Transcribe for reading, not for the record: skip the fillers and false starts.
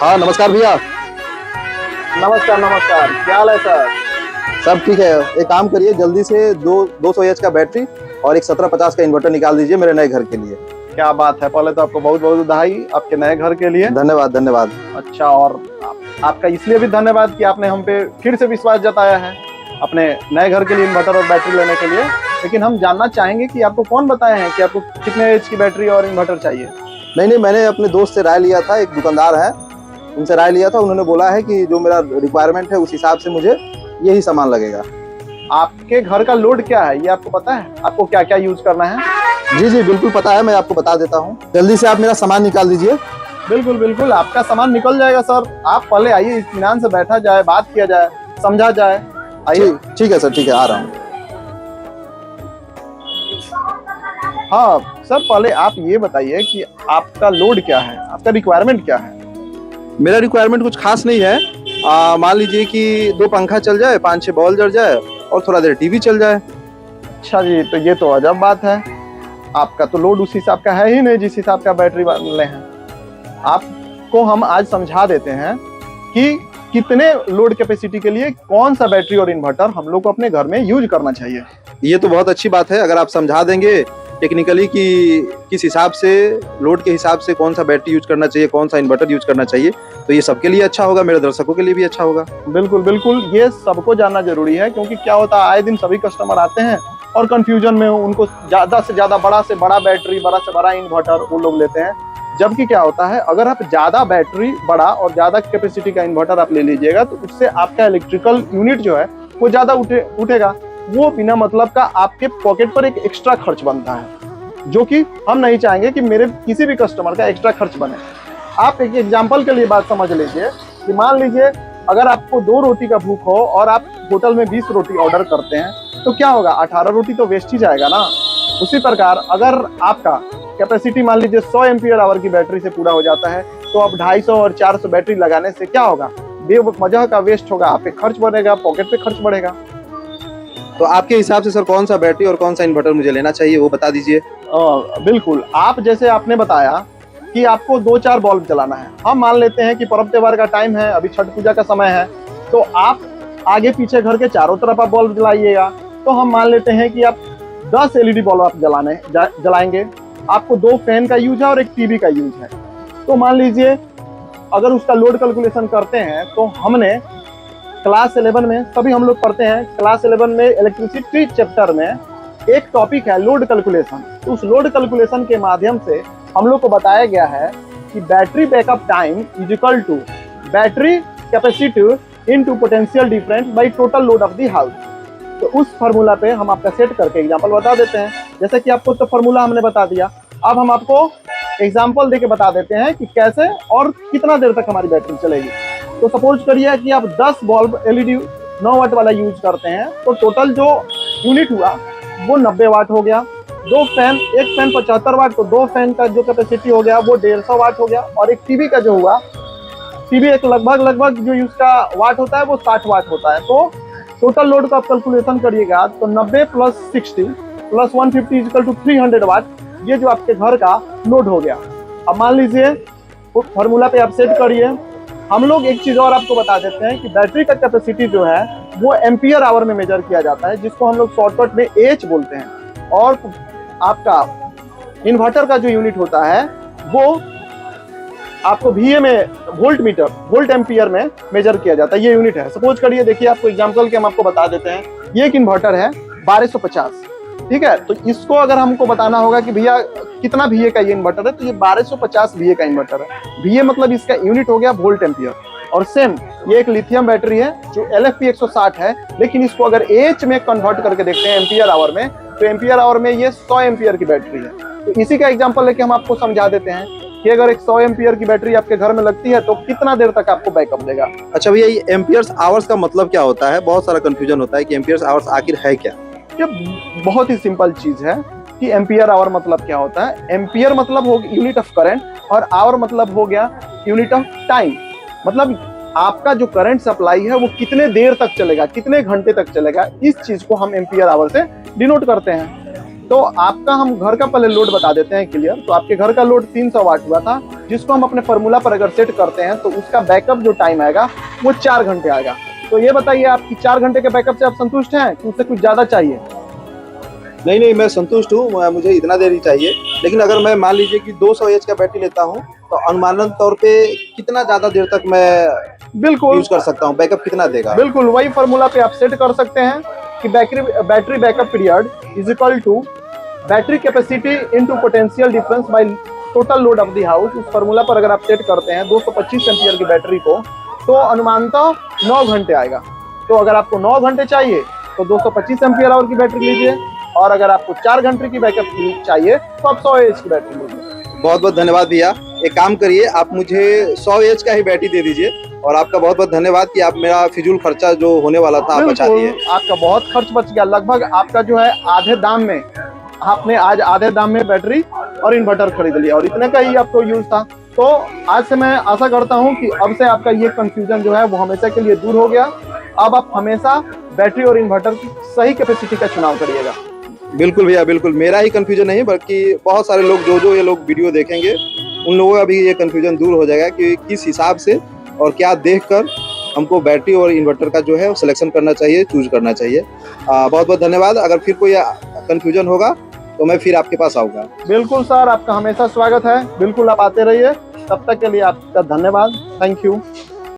हाँ नमस्कार भैया। नमस्कार नमस्कार, क्या हाल है सर? सब ठीक है। एक काम करिए, जल्दी से 200 एच का बैटरी और एक 1750 का इन्वर्टर निकाल दीजिए मेरे नए घर के लिए। क्या बात है, पहले तो आपको बहुत बहुत बधाई आपके नए घर के लिए। धन्यवाद धन्यवाद। अच्छा, और आपका इसलिए भी धन्यवाद कि आपने हम पे फिर से विश्वास जताया है अपने नए घर के लिए इन्वर्टर और बैटरी लेने के लिए। लेकिन हम जानना चाहेंगे कि आपको कौन बताए हैं कि आपको कितने एच की बैटरी और इन्वर्टर चाहिए? नहीं, मैंने अपने दोस्त से राय लिया था, एक दुकानदार है, उनसे राय लिया था। उन्होंने बोला है कि जो मेरा रिक्वायरमेंट है उस हिसाब से मुझे यही सामान लगेगा। आपके घर का लोड क्या है ये आपको पता है? आपको क्या क्या यूज करना है? जी जी बिल्कुल पता है, मैं आपको बता देता हूँ। जल्दी से आप मेरा सामान निकाल दीजिए। बिल्कुल बिल्कुल, आपका सामान निकल जाएगा सर। आप पहले आइए, इत्मीनान से बैठा जाए, बात किया जाए, समझा जाए। आइए। ठीक है सर, ठीक है, आ रहा हूँ। हाँ सर, पहले आप ये बताइए कि आपका लोड क्या है, आपका रिक्वायरमेंट क्या है? मेरा रिक्वायरमेंट कुछ खास नहीं है। मान लीजिए कि 2 पंखा चल जाए, 5-6 बॉल जल जाए और थोड़ा देर टीवी चल जाए। अच्छा जी, तो ये तो अजब बात है। आपका तो लोड उस हिसाब का है ही नहीं जिस हिसाब का बैटरी वाले हैं। आपको हम आज समझा देते हैं कि कितने लोड कैपेसिटी के लिए कौन सा बैटरी और इन्वर्टर हम लोग को अपने घर में यूज करना चाहिए। ये तो बहुत अच्छी बात है अगर आप समझा देंगे टेक्निकली कि किस हिसाब से, लोड के हिसाब से कौन सा बैटरी यूज करना चाहिए, कौन सा इन्वर्टर यूज करना चाहिए, तो ये सबके लिए अच्छा होगा, मेरे दर्शकों के लिए भी अच्छा होगा। बिल्कुल बिल्कुल, ये सबको जानना जरूरी है, क्योंकि क्या होता है, आए दिन सभी कस्टमर आते हैं और कंफ्यूजन में उनको ज्यादा से ज्यादा बड़ा से बड़ा बैटरी, बड़ा से बड़ा इन्वर्टर वो लोग लेते हैं। जबकि क्या होता है, अगर आप ज्यादा बैटरी बड़ा और ज्यादा कैपेसिटी का इन्वर्टर आप ले लीजिएगा तो उससे आपका इलेक्ट्रिकल यूनिट जो है वो ज्यादा उठेगा। वो बिना मतलब का आपके पॉकेट पर एक एक्स्ट्रा खर्च बनता है, जो कि हम नहीं चाहेंगे कि मेरे किसी भी कस्टमर का एक्स्ट्रा खर्च बने। आप एक एग्जांपल के लिए बात समझ लीजिए कि मान लीजिए अगर आपको 2 रोटी का भूख हो और आप होटल में 20 रोटी ऑर्डर करते हैं तो क्या होगा, 18 रोटी तो वेस्ट ही जाएगा ना। उसी प्रकार अगर आपका कैपेसिटी मान लीजिए 100 एम्पियर आवर की बैटरी से पूरा हो जाता है तो अब 250 और 400 बैटरी लगाने से क्या होगा, बेवजह का वेस्ट होगा, आप पे खर्च बढ़ेगा, पॉकेट पे खर्च बढ़ेगा। तो आपके हिसाब से सर कौन सा बैटरी और कौन सा इन्वर्टर मुझे लेना चाहिए वो बता दीजिए। बिल्कुल, आप जैसे आपने बताया कि आपको 2-4 बल्ब जलाना है। हम मान लेते हैं कि पर्व त्योहार का टाइम है, अभी छठ पूजा का समय है, तो आप आगे पीछे घर के चारों तरफ आप बल्ब जलाइएगा। तो हम मान लेते हैं कि आप 10 एलईडी बल्ब आप जलाएंगे। आपको 2 फैन का यूज है और एक टीवी का यूज है। तो मान लीजिए अगर उसका लोड कैलकुलेशन करते हैं तो हमने क्लास 11 में, सभी हम लोग पढ़ते हैं क्लास 11 में इलेक्ट्रिसिटी चैप्टर में एक टॉपिक है लोड कैलकुलेशन। तो उस लोड कैलकुलेशन के माध्यम से हम लोग को बताया गया है कि battery backup time is equal to battery capacity into potential difference by total load of the house. तो उस फार्मूला पे हम आपका सेट करके एग्जांपल बता देते हैं। जैसे कि आपको तो फार्मूला हमने बता दिया, अब हम आपको एग्जांपल देके बता देते हैं कि कैसे और कितना देर तक हमारी बैटरी चलेगी। तो सपोज करिए कि आप 10 बल्ब एलईडी 9 वाट वाला यूज करते हैं तो टोटल जो यूनिट हुआ वो 90 वाट हो गया। 2 फैन, एक फैन 75 वाट, तो 2 फैन का जो कैपेसिटी हो गया वो 150 वाट हो गया। और एक टीवी का जो हुआ, टीवी एक लगभग जो उसका वाट होता है वो 60 वाट होता है। तो टोटल लोड का आप कैलकुलेशन करिएगा तो 90 + 60 + 150 = 300 वाट, ये जो आपके घर का लोड हो गया। अब मान लीजिए फॉर्मूला पे आप सेट करिए। हम लोग एक चीज और आपको बता देते हैं कि बैटरी का कैपेसिटी जो है वो एम्पियर आवर में मेजर किया जाता है, जिसको हम लोग शॉर्टकट में एच बोलते हैं। और आपका इन्वर्टर का जो यूनिट होता है वो आपको VA में वोल्ट एम्पियर में मेजर किया जाता है, ये यूनिट है। सपोज करिए, देखिए आपको एग्जांपल के हम आपको बता देते हैं। ये एक इन्वर्टर है 1250, ठीक है। तो इसको अगर हमको बताना होगा कि भैया कितना VA का ये इन्वर्टर है, तो ये 1250 VA का इन्वर्टर है। VA मतलब इसका यूनिट हो गया वोल्ट एम्पियर। और सेम ये एक लिथियम बैटरी है जो LFP 160 है, लेकिन इसको अगर एच में कन्वर्ट करके देखते हैं एम्पियर आवर में, तो एम्पियर आवर में ये 100 एम्पियर की बैटरी है। तो इसी का एग्जांपल लेके हम आपको समझा देते हैं कि अगर एक 100 एम्पियर की बैटरी आपके घर में लगती है तो कितना देर तक आपको बैकअप देगा। अच्छा भैया, ये एम्पियर्स आवर्स का मतलब क्या होता है? बहुत सारा कंफ्यूजन होता है कि एम्पियर्स आवर्स आखिर है क्या? ये बहुत ही सिंपल चीज है कि एम्पियर आवर मतलब क्या होता है। एम्पियर मतलब हो गया यूनिट ऑफ करंट और आवर मतलब हो गया यूनिट ऑफ टाइम। मतलब आपका जो करंट सप्लाई है वो कितने देर तक चलेगा, कितने घंटे तक चलेगा, इस चीज को हम एम्पियर आवर से डिनोट करते हैं। तो आपका हम घर का पहले लोड बता देते हैं क्लियर। तो आपके घर का लोड 300 वाट हुआ था, जिसको हम अपने फॉर्मूला पर अगर सेट करते हैं तो उसका बैकअप जो टाइम आएगा वो 4 घंटे आएगा। तो ये बताइए आपकी 4 घंटे के बैकअप से आप संतुष्ट हैं कि उससे कुछ ज्यादा चाहिए? नहीं नहीं, मैं संतुष्ट हूँ, मुझे इतना देर ही चाहिए। लेकिन अगर मैं मान लीजिए कि 200 एच का बैटरी लेता हूँ तो अनुमानन तौर पे कितना ज्यादा देर तक मैं बिल्कुल यूज कर सकता हूँ, बैकअप कितना देगा? बिल्कुल वही फॉर्मूला पे आप सेट कर सकते हैं कि battery backup period is equal to battery capacity into potential difference by total load of the house. उस फॉर्मूला पर अगर आप सेट करते हैं 225 एम्पियर की बैटरी को तो अनुमानतः 9 घंटे आएगा। तो अगर आपको 9 घंटे चाहिए तो 225 एम्पियर आवर की बैटरी लीजिए, और अगर आपको 4 घंटे की बैकअप चाहिए तो आप 100 एच की बैटरी लीजिए। बहुत बहुत धन्यवाद भैया। एक काम करिए, आप मुझे 100 एच का ही बैटरी दे दीजिए, और आपका बहुत बहुत धन्यवाद कि आप मेरा फिजूल खर्चा जो होने वाला था आप बचा दिए। आपका बहुत खर्च बच गया, लगभग आपका जो है आधे दाम में, आपने आज आधे दाम में बैटरी और इन्वर्टर खरीद लिया, और इतने का ही आपको यूज था। तो आज से मैं आशा करता हूं कि अब से आपका ये कंफ्यूजन जो है वो हमेशा के लिए दूर हो गया। अब आप हमेशा बैटरी और इन्वर्टर की सही कैपेसिटी का चुनाव करिएगा। बिल्कुल भैया, बिल्कुल मेरा ही कंफ्यूजन नहीं बल्कि बहुत सारे लोग जो ये लोग वीडियो देखेंगे उन लोगों का भी ये कंफ्यूजन दूर हो जाएगा कि किस हिसाब से और क्या देखकर हमको बैटरी और इन्वर्टर का जो है वो सिलेक्शन करना चाहिए, चूज करना चाहिए। बहुत बहुत धन्यवाद। अगर फिर कोई कंफ्यूजन होगा तो मैं फिर आपके पास आऊँगा। बिल्कुल सर, आपका हमेशा स्वागत है, बिल्कुल आप आते रहिए। तब तक के लिए आपका धन्यवाद, थैंक यू।